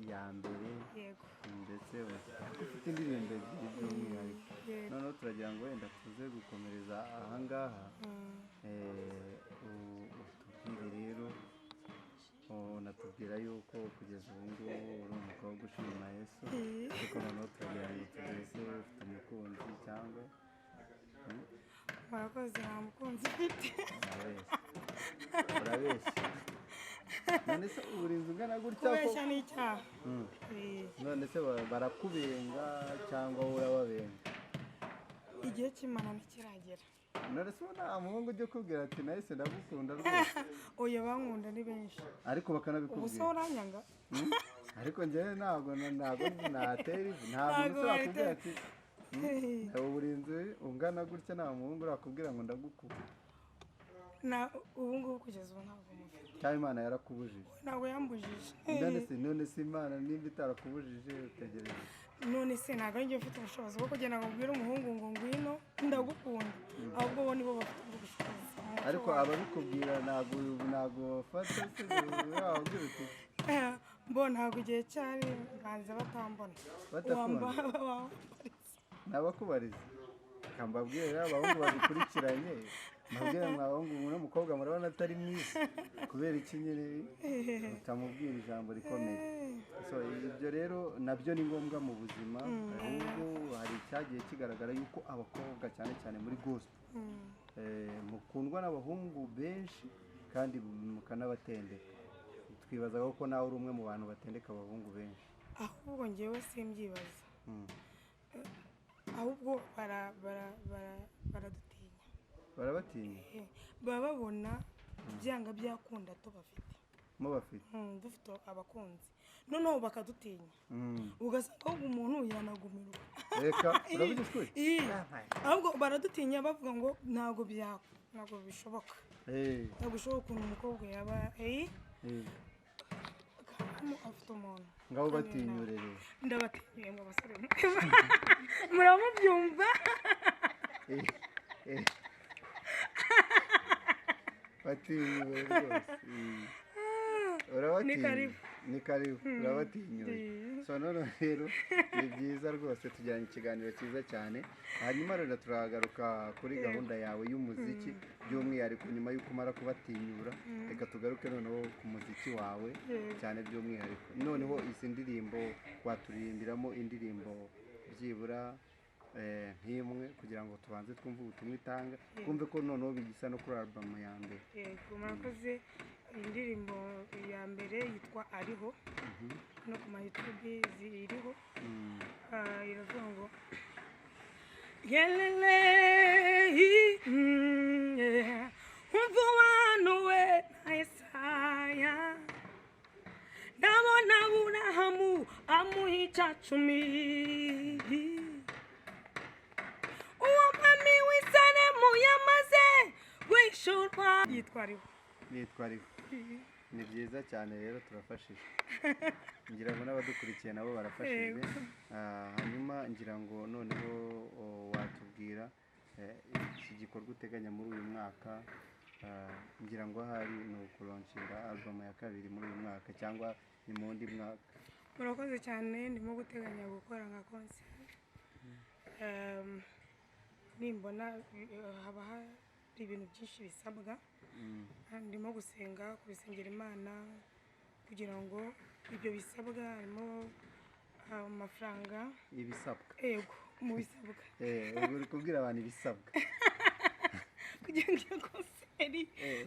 ya mbere yego ndetse ufite indirimbo ebyiri by'umwihariko noneho turagira ngo wenda tuze gukomereza ahangaha utubwire rero natubwira yuko kugeza ubu ngubu uri umukobwa ushima Yesu ariko noneho turagira ngo tugeze ufite umukunzi cyangwa murakoze nta mukunzi ufite urabeshya none se uburinzi ungana gutya kubeshya ni icyaha none se barakubenga cyangwa wowe urababenga igihe cy'Imana ntikiragera none se nta muhungu ujya ukubwira ati nahise ndagukunda rwose oya bankunda ni benshi ariko bakanabikubwira ubu se uranyanga ariko njyewe ntabwo natera ivi ntabwo ushobora kubwira ati uburinzi ungana gutya nta muhungu urakubwira ngo ndagukunda ubu ngubu kugeza ubu ntabwo mufite cyangwa Imana yarakubujije ntabwo yambujije none se Imana nimba itarakubujije utegereje none se ntabwo ari njye ufite ubushobozi bwo kugenda ngo mbwire umuhungu ngo ngwino ndagukunda ahubwo bo nibo bafite ubushobozi ariko ababikubwira ntabwo bafata se wababwira uti bo ntabwo igihe cyari banze batambona nabakubariza kambabwira abahungu babikurikiranye mbabwira mwabahungu n'umukobwa murabona atari mwiza kubera iki nyine utamubwira ijambo rikomeye ibyo rero nabyo ni ngombwa mu buzima ahubwo hari icyagiye kigaragara yuko abakobwa cyane cyane muri gospel mukundwa n'abahungu benshi kandi mukanabatendeka twibaza ko nawe uri umwe mu bantu batendeka abahungu benshi ahubwo ngewe simbyibaza ahubwo baradutinya barabatinya baba babona byanga byakunda tubafite mubafite dufite abakunzi noneho bakadutinya ugasanga ahubwo umuntu yanagumirwa reka uravuga ukuri ahubwo baradutinya bavuga ngo ntabwo bishoboka ntabwo bishoboka ukuntu umukobwa yaba afite umuntu ngaho batinyurere ndabatinyuye ngo abasore muramubyumva batinyuye rwose urabatinya ni karibu urabatinyuye none rero ni byiza rwose tujyanye ikiganiro cyiza cyane hanyuma rero turagaruka kuri gahunda yawe y'umuziki by'umwihariko nyuma y'uko umara kubatinyura reka tugaruke noneho ku muziki wawe cyane by'umwihariko noneho izi ndirimbo waturirimbiramo indirimbo byibura nk'imwe kugira ngo tubanze twumve ubutumwa itanga twumve ko noneho bigisa no kuri album ya mbere yego murakoze indirimbo ya mbere yitwa Ariho no ku ma YouTube ziriho iravuga ngo yelele umva abantu we na Yesaya ndabona Aburahamu amuha icacumi uwo mwami w'Isalemu yamaze wishurwa yitwa Ariho ni byiza cyane rero turafashije ngira ngo n'abadukurikiye nabo barafashije hanyuma ngira ngo noneho watubwira iki gikorwa uteganya muri uyu mwaka ngira ngo ahari ni ukuronshinga album ya kabiri muri uyu mwaka cyangwa ni mu wundi mwaka murakoze cyane ndimo guteganya gukora nka concert nimbona haba hari ibintu byinshi bisabwa ndimo gusenga kubisengera Imana kugira ngo ibyo bisabwa harimo amafaranga ibisabwa yego mu bisabwa uri kubwira abantu ibisabwa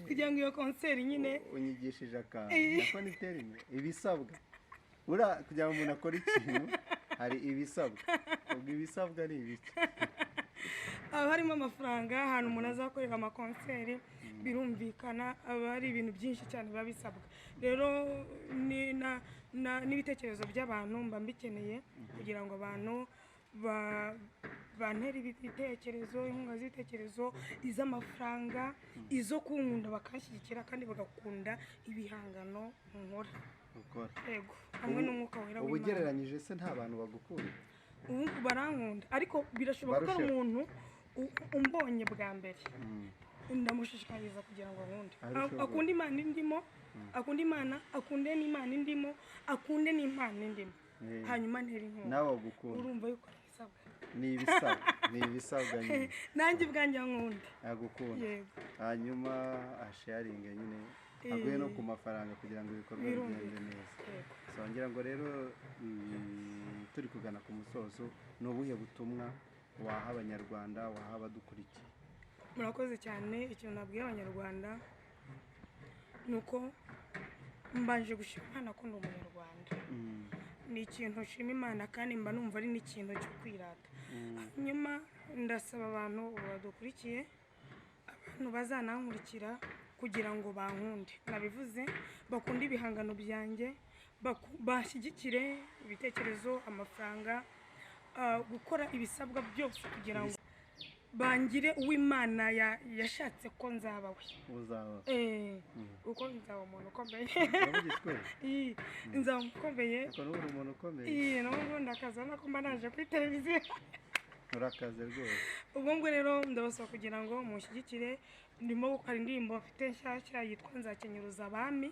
kugira ngo iyo konseri nyine unyigishije akantu nako ni terime ibisabwa kugira ngo umuntu akore ikintu hari ibisabwa ubwo ibisabwa ni ibiki haba harimo amafaranga ahantu umuntu azakorera amakonseri birumvikana aba hari ibintu byinshi cyane biba bisabwa rero n'ibitekerezo by'abantu mba mbikeneye kugira ngo abantu bantera ibitekerezo inkunga z'ibitekerezo iz'amafaranga izo kunkunda bakanshyigikira kandi bagakunda ibihangano nkora yego hamwe n'umwuka wera w'Imana ugereranyije se nta bantu bagukunda ubu barankunda ariko birashoboka ko umuntu umbonye bwa mbere ndamushishikariza kugira ngo akunde Arusheho akunde imana indimo akunde imana akunde n'imana indimo akunde n'impano indimo hanyuma ntera inkunga nawe gukunda urumva yuko bisabwa ni ibisabwa nyine nanjye ubwanjye nkundi agukunda yego hanyuma asharinge nyine aguye no ku mafaranga kugira ngo ibikorwa bigende neza so ngira ngo rero turi kugana ku musozo ni ubuhe butumwa waha abanyarwanda waha abadukurikiye? murakoze cyane. ikintu nabwiye abanyarwanda ni uko mbanje gushima Imana ko ndi umunyarwanda ni ikintu nshima Imana kandi mba numva ari n'ikintu cyo kwirata hanyuma ndasaba abantu badukurikiye abantu bazanankurikira kugira ngo bankunde nabivuze bakunde ibihangano byanjye bashyigikire ibitekerezo amafaranga gukora ibisabwa byose kugira ngo bangire uw'Imana yashatse ko nzaba we uzaba uko nzaba umuntu ukomeye urabugitwe nzaba ukomeye uko n'uri umuntu ukomeye n'ubwo ndakaza nako mba naje kuri televiziyo urakaze rwose ubwo ngo rero ndabasaba kugira ngo mushyigikire ndimo gukora indirimbo mfite nshyashya yitwa nzakenyuruza abami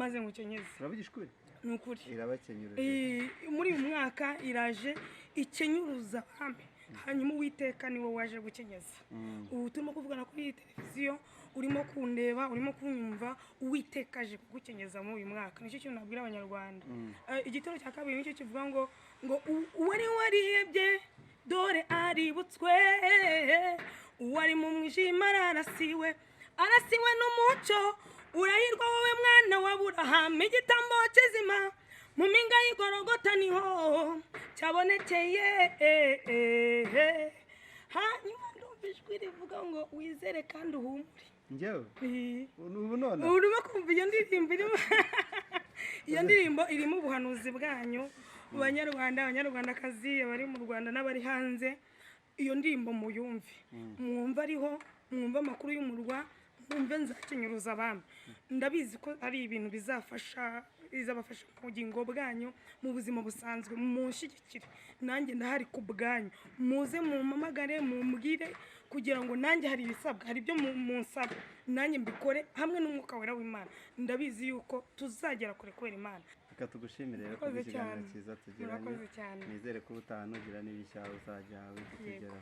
maze ngukenyeze urabugishwe ni ukuri irabakenyuruza muri uyu mwaka iraje ikenyuruza abami hanyuma Uwiteka niwe waje gukenyeza ubu turimo kuvugana kuri iyi televiziyo urimo kundeba urimo kunyumva Uwiteka aje kugukenyeza muri uyu mwaka nicyo kintu nabwira abanyarwanda igitero cya kabiri nicyo kivuga ngo uwari warihebye dore aributswe uwari mu mwijima arasiwe n'umucyo urahirwa wowe mwana wa Aburahamu igitambo kizima mu mpinga y'Igorogota niho cyabonekeye hanyuma ndumva ijwi rivuga ngo wizere kandi uhumure njyewe ubu none urimo kumva iyo ndirimbo irimo ubuhanuzi bwanyu banyarwanda abanyarwandakazi abari mu Rwanda n'abari hanze iyo ndirimbo muyumve mwumva ariho mwumva amakuru y'umurwa mwumve nzakenyuruza abami ndabizi ko ari ibintu bizabafasha mu bugingo bwanyu mu buzima busanzwe munshyigikire nanjye ndahari ku bwanyu muze mumpamagare mumbwire kugira ngo nanjye hari ibisabwa hari ibyo munsaba nanjye mbikore hamwe n'umwuka wera w'Imana ndabizi yuko tuzagera kure kubera Imana reka tugushimire rero ku kiganiro cyiza tugiranye nizere ko ubutaha nugira n'ibishya uzajya witugeraho